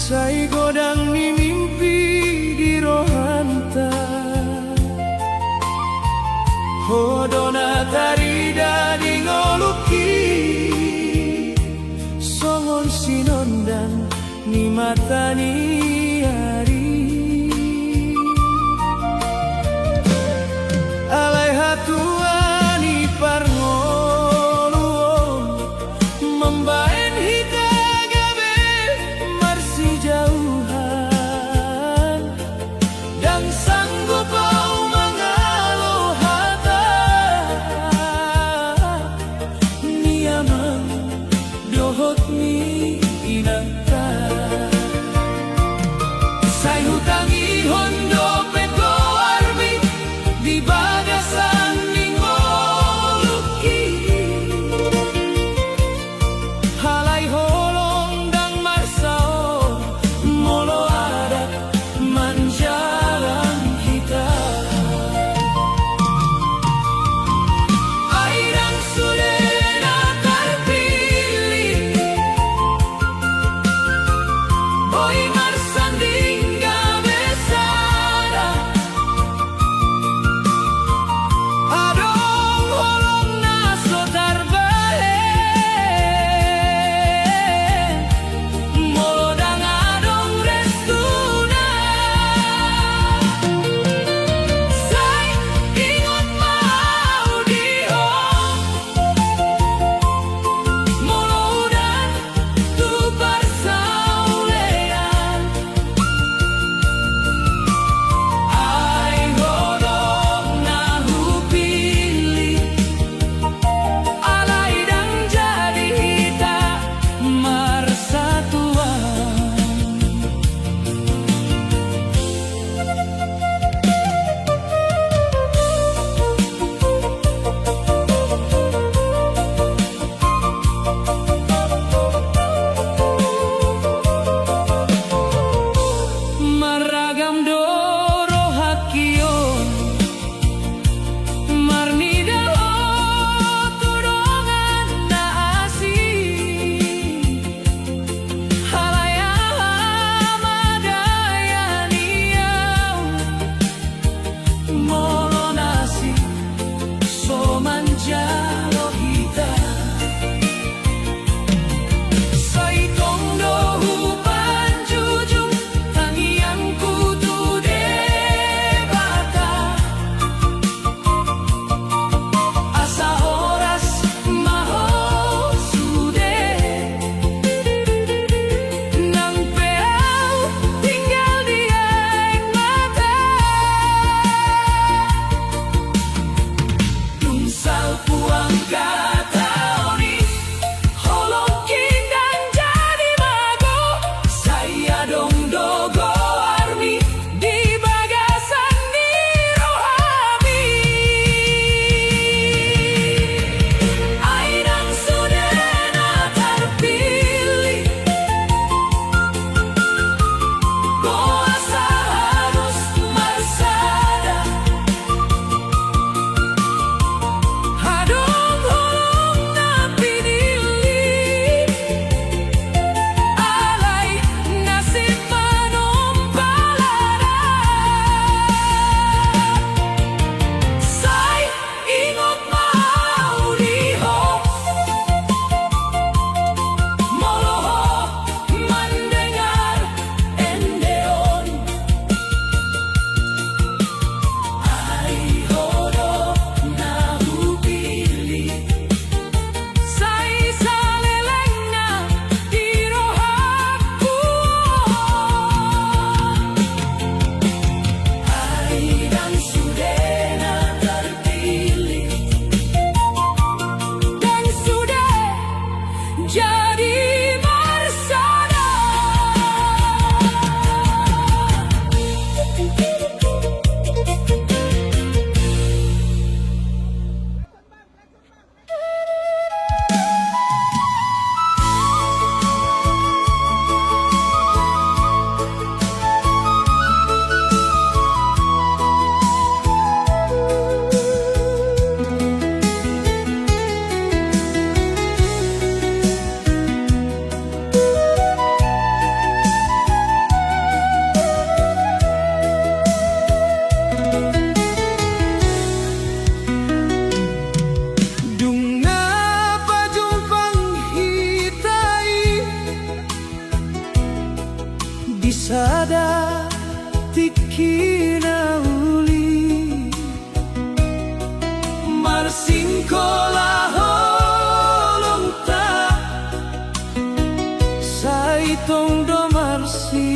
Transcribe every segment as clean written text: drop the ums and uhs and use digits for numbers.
Sai godang ni mimpi di rohanta Hodona tarida di ngoluki Songon sinondan ni matani hari Alai hatuani parngoluon Membaen hita gabe marsi jauhan Dan sanggup au mangalo hata Niamang dohot ni inangka Sai hutangi hondo peko armi di bagasan ningoluki Halai holong dang marsao molo adat manjalan kita Airang sudena terpilih kinauli marsingkola holong ta saitong do marsi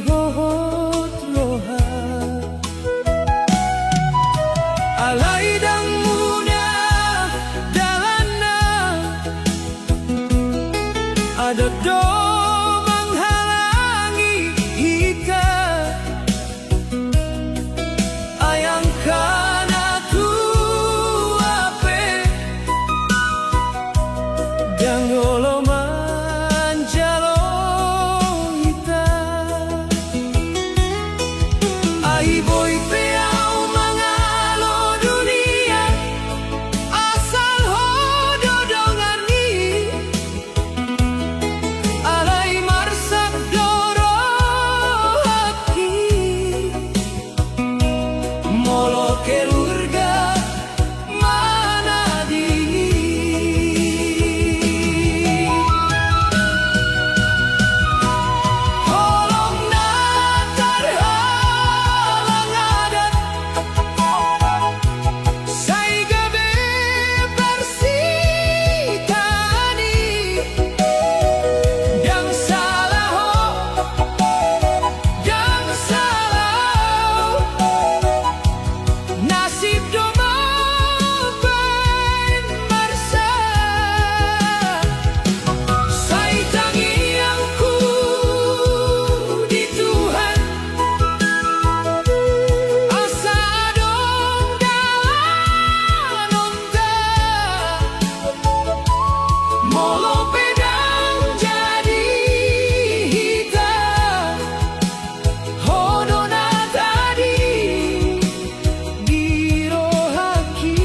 hohot roha alay dang muna dalana ada do menghalangi hika ayang kana tu ape dang olo manjalo hita ai boy peau mangalo dunia asal hodo dongarni alay marsak doro haki molo kelurga manadi holong na terhalang adat say gabi bersitani yang salah ho yang salah nasib do maafkan marsa say tangianku di Tuhan asa dong dalam onta molo pedang jadi hitam hodona tadi girohaki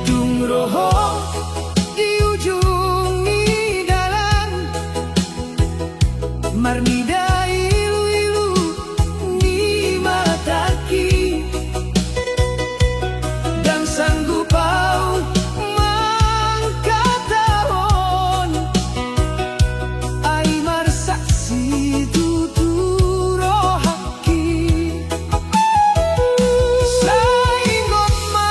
dung roho di ujung dalam marnida ilu-ilu ni mataki dan sanggup au mangkatahon ai marsaksi tuturo haki saingot ma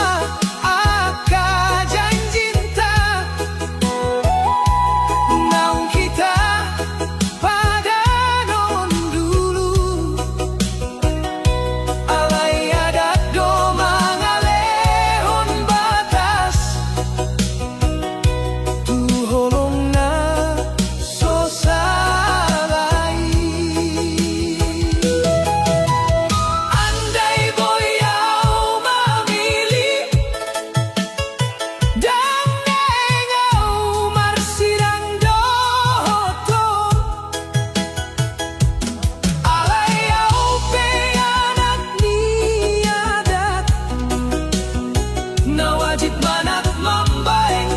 aka janjinta naung kita pada non dulu alay adat do mangalehon batas tu holong na sosalai andai boyau mamili dan nengau marsirang dohoto alay au pe anak ni adat na wajib manat mambaeng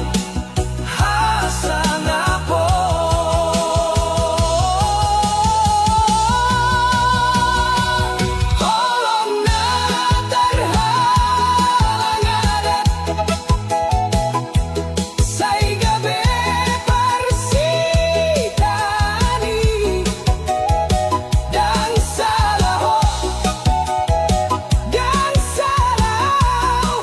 hasang apo holong na terhalang adat say gabi bersitani dan salah ho dan salah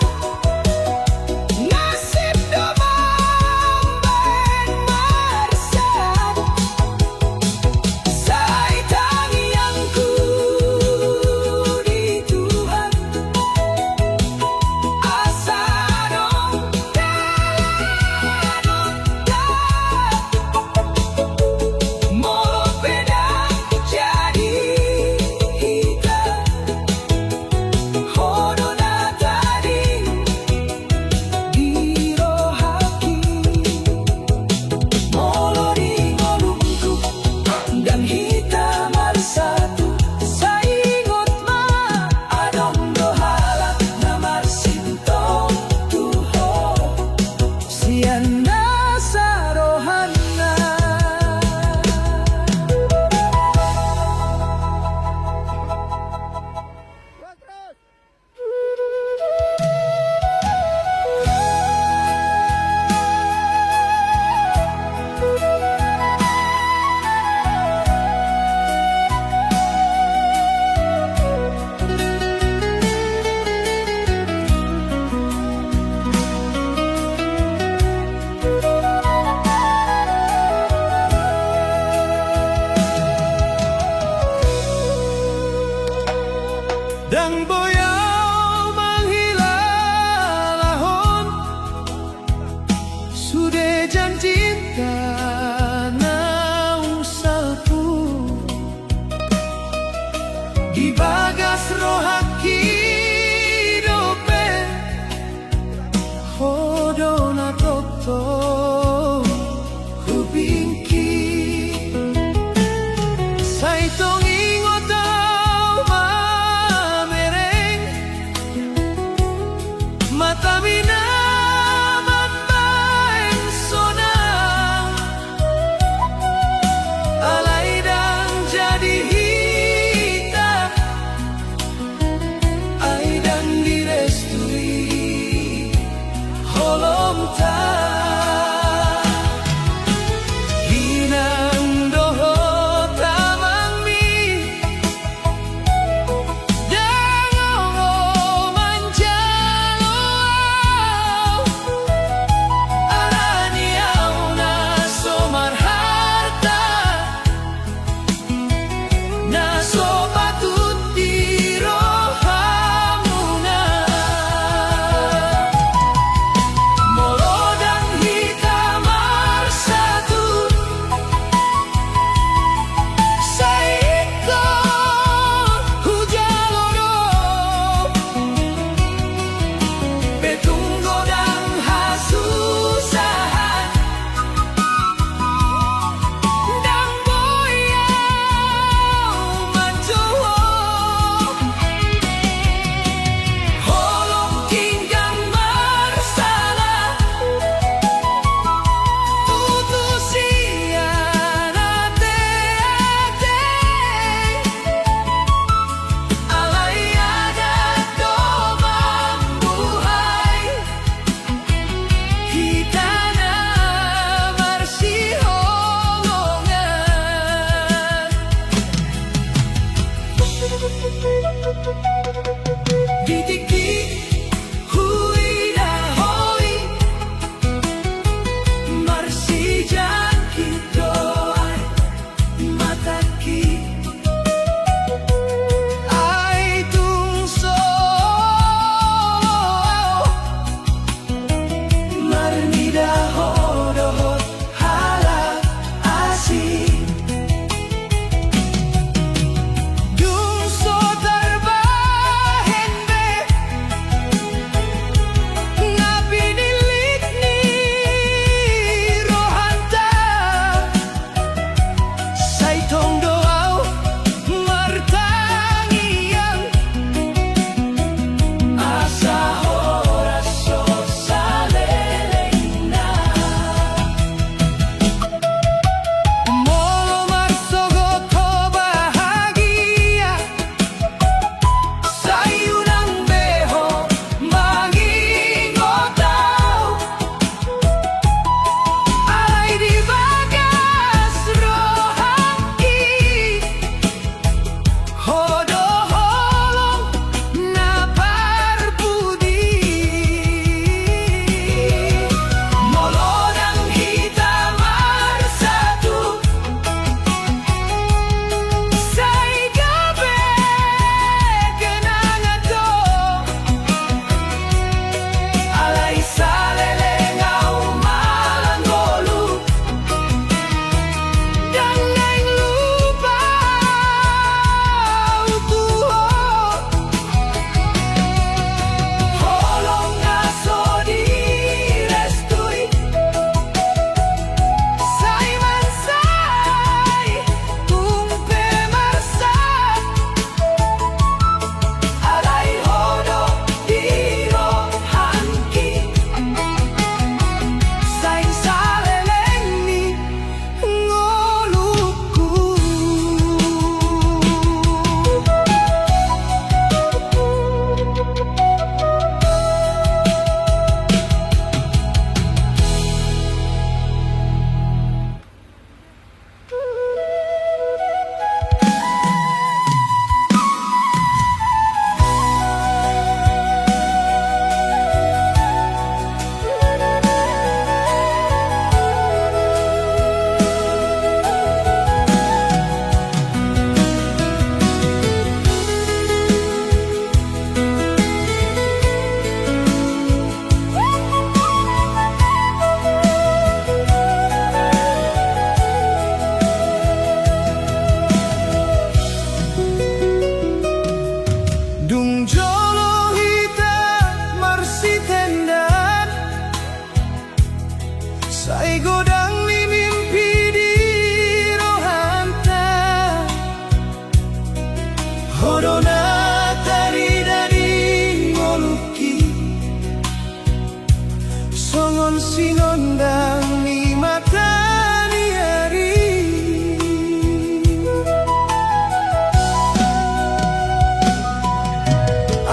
sinondang ni matahari.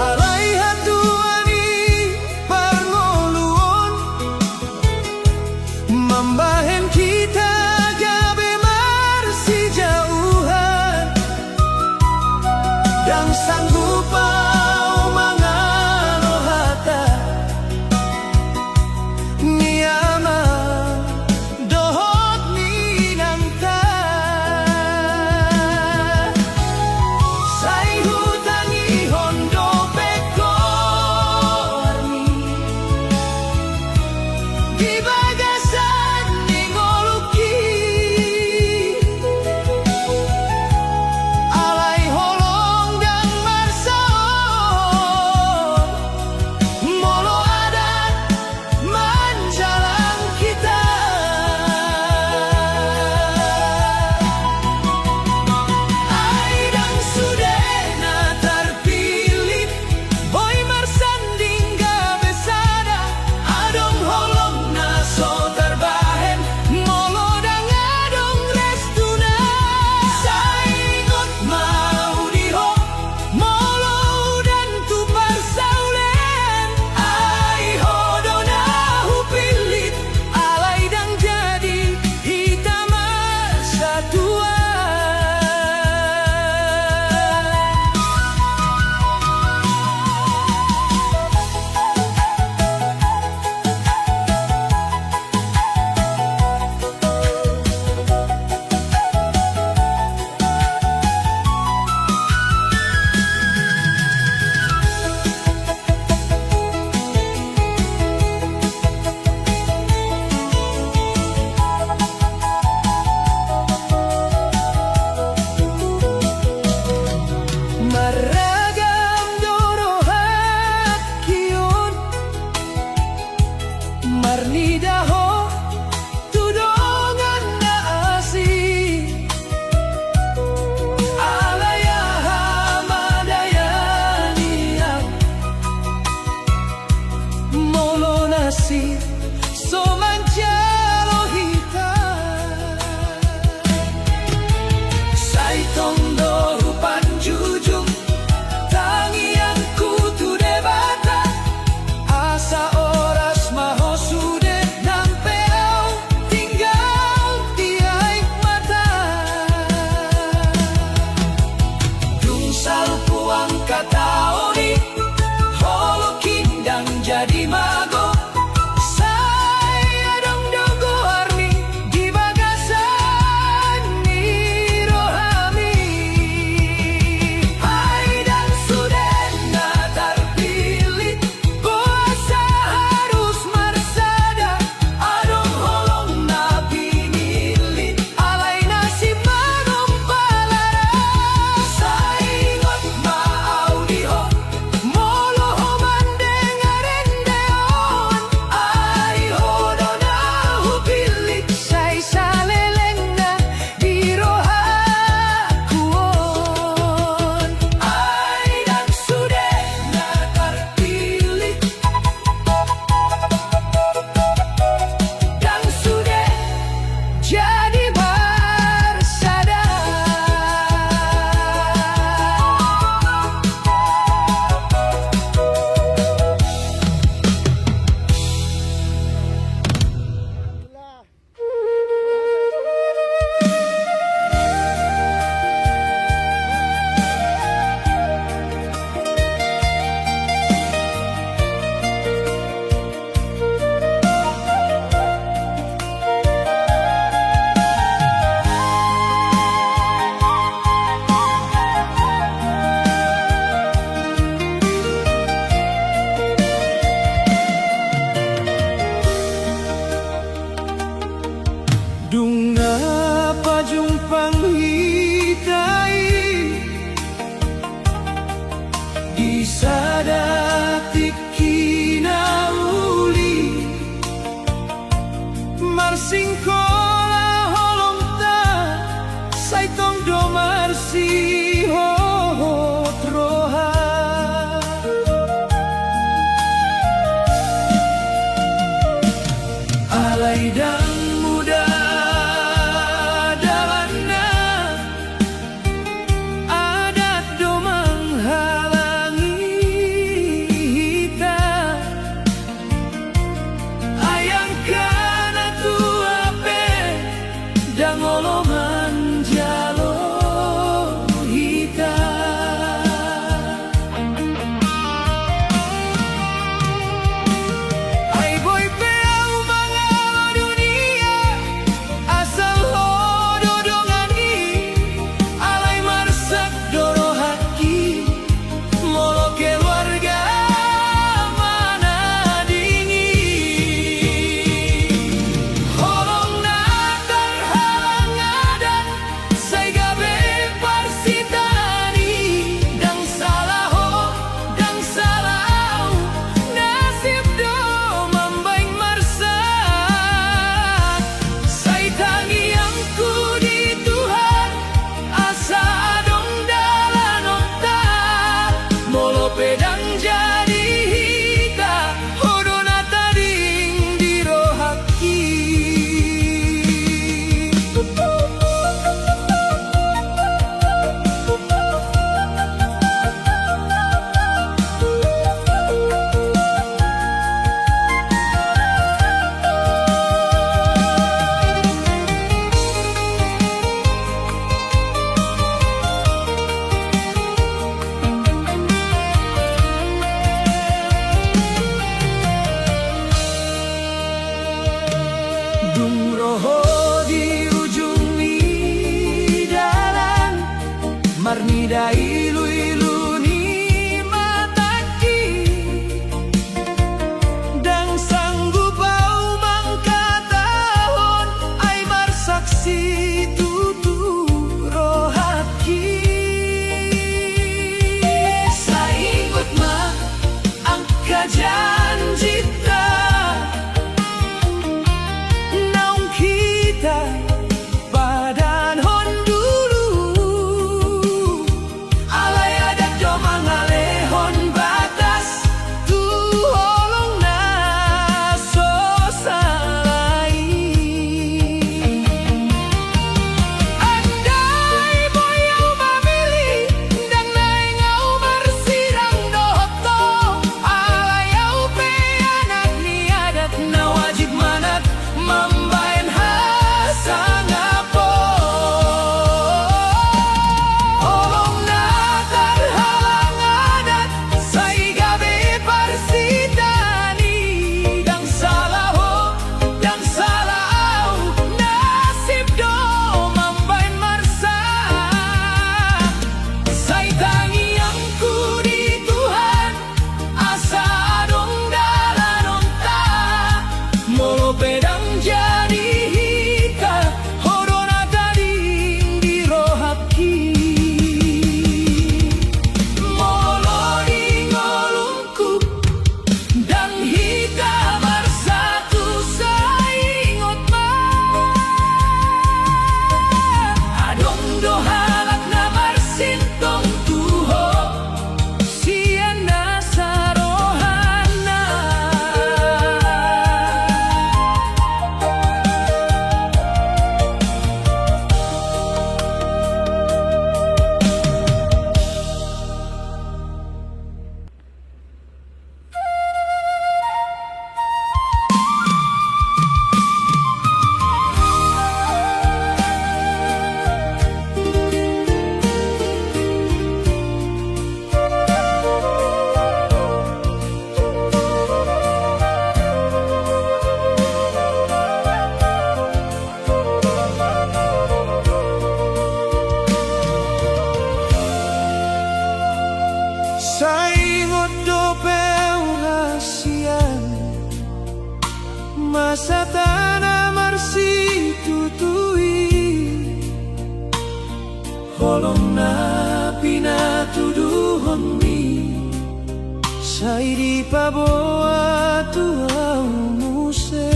Alay hatuani pangoluon Marnidaho tudongan na asih Alayaha madayaniang Molo nasi somancalo hita Saitong doru panjujung Tangian kutu debata Asa oras maho sude nampeo tinggal tiai mata Dungsal puang kataoni Holo kindang jadi mago Saya dong dogo arni di bagasan ni rohami Hai dan sudah terpilih Kuasa harus marsada Adong holong nabi milik Alai nasib manumpalara Saingot maaudiho Molo homan dengarendeon Ai hodona hupilik Say saleleng na di rohakuon Ai dan sudah terpilih Dan sudah jadi bersada Dunga pajumpang hitai Di sadatik kinauli Marsingkola holong ta Saitong do marsi ho troha Alai dan muda dalana Adat do menghalangi hita Ayang kana tuape Dangoloman jalo hita Ay boy peau mangalo dunia Asal hodo dongani Alai marsak doro haki Molo keluarga mana dingin Holong natar halang adat Say gabe parsitani Dang salah Nasib do mambaing marsak Say tangiangku di Tuhan Asa adong dalan ontar Molo pedang jadi hita Hodona tading di rohaki Dung roho di ujung dalan Marnida ilu-ilu ni mataki Dang sanggup au mangkatahon Ay marsaksi tutu rohaki Saingot ma ang kajanjita masa tanah marsi tutui holong na pinatuduhon mi say di paboa tuaw muse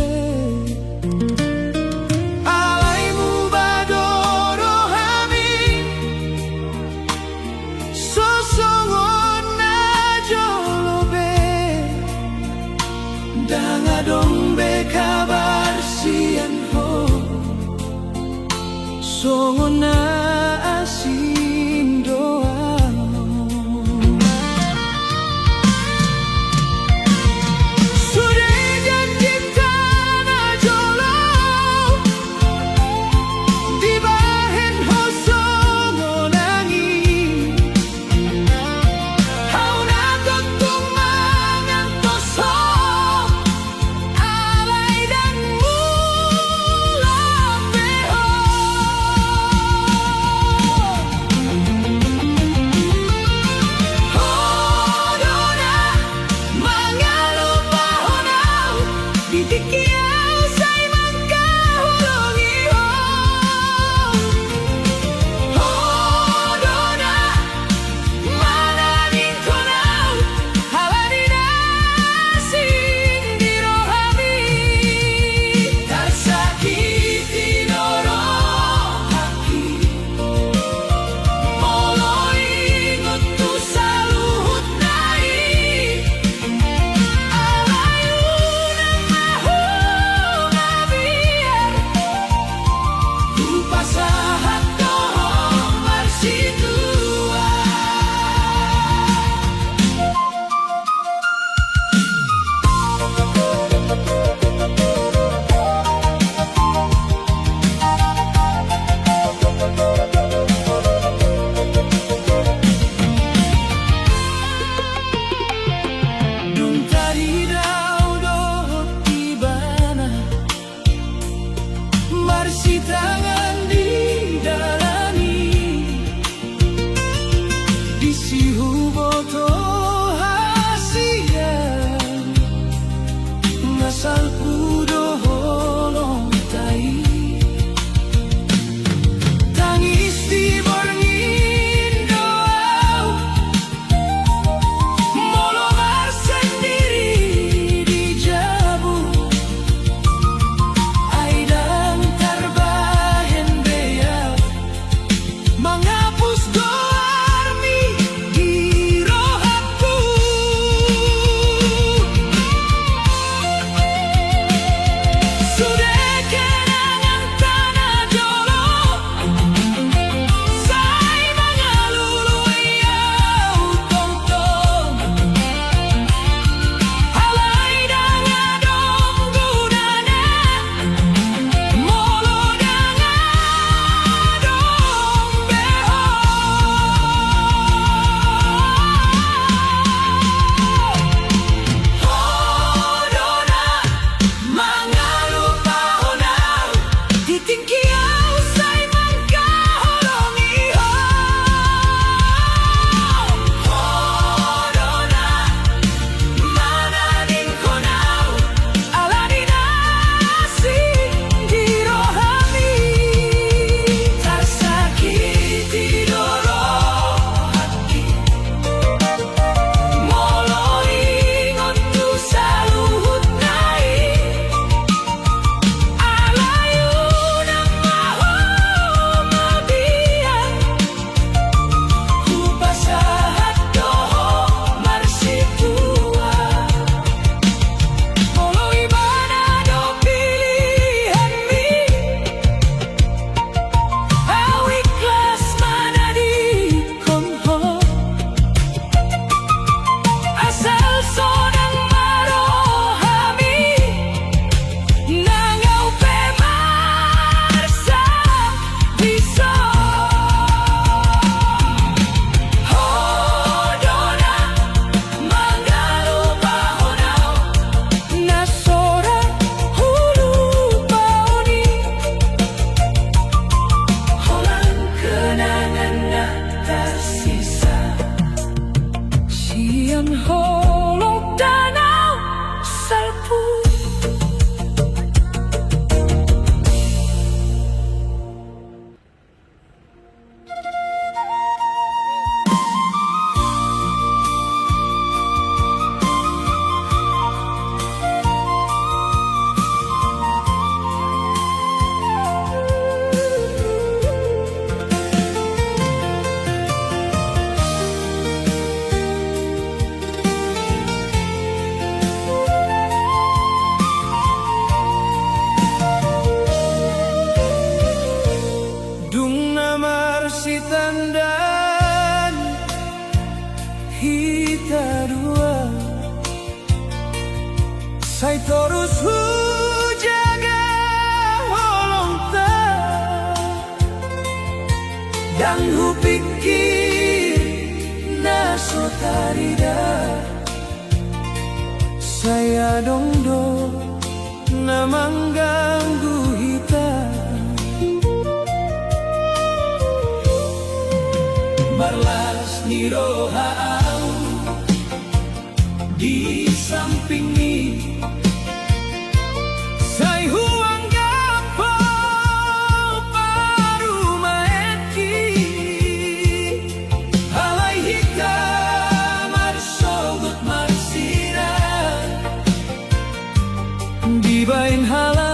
alay mo ba doro hamin sosongon na jolobe dangadong be kabar siyan ho songon na asin doa sudah janji tanah jolo di bahen ho songon angin hau na totung mangan tosok alay dan mulam beho hodona mangalupa honau ditikiau say mangkahulungi ho hodona mananin konau haladina sing dirohami tarsakiti doro haki moloi ngutu saluhut nai alayun ang mahulungi terus hujaga holongta dan hupikir nasotarida saya dongdo namang ganggu hita marlas nirohaan di sampingi say huang gapo paru maeti halai hita marsogot marsiran di bain halai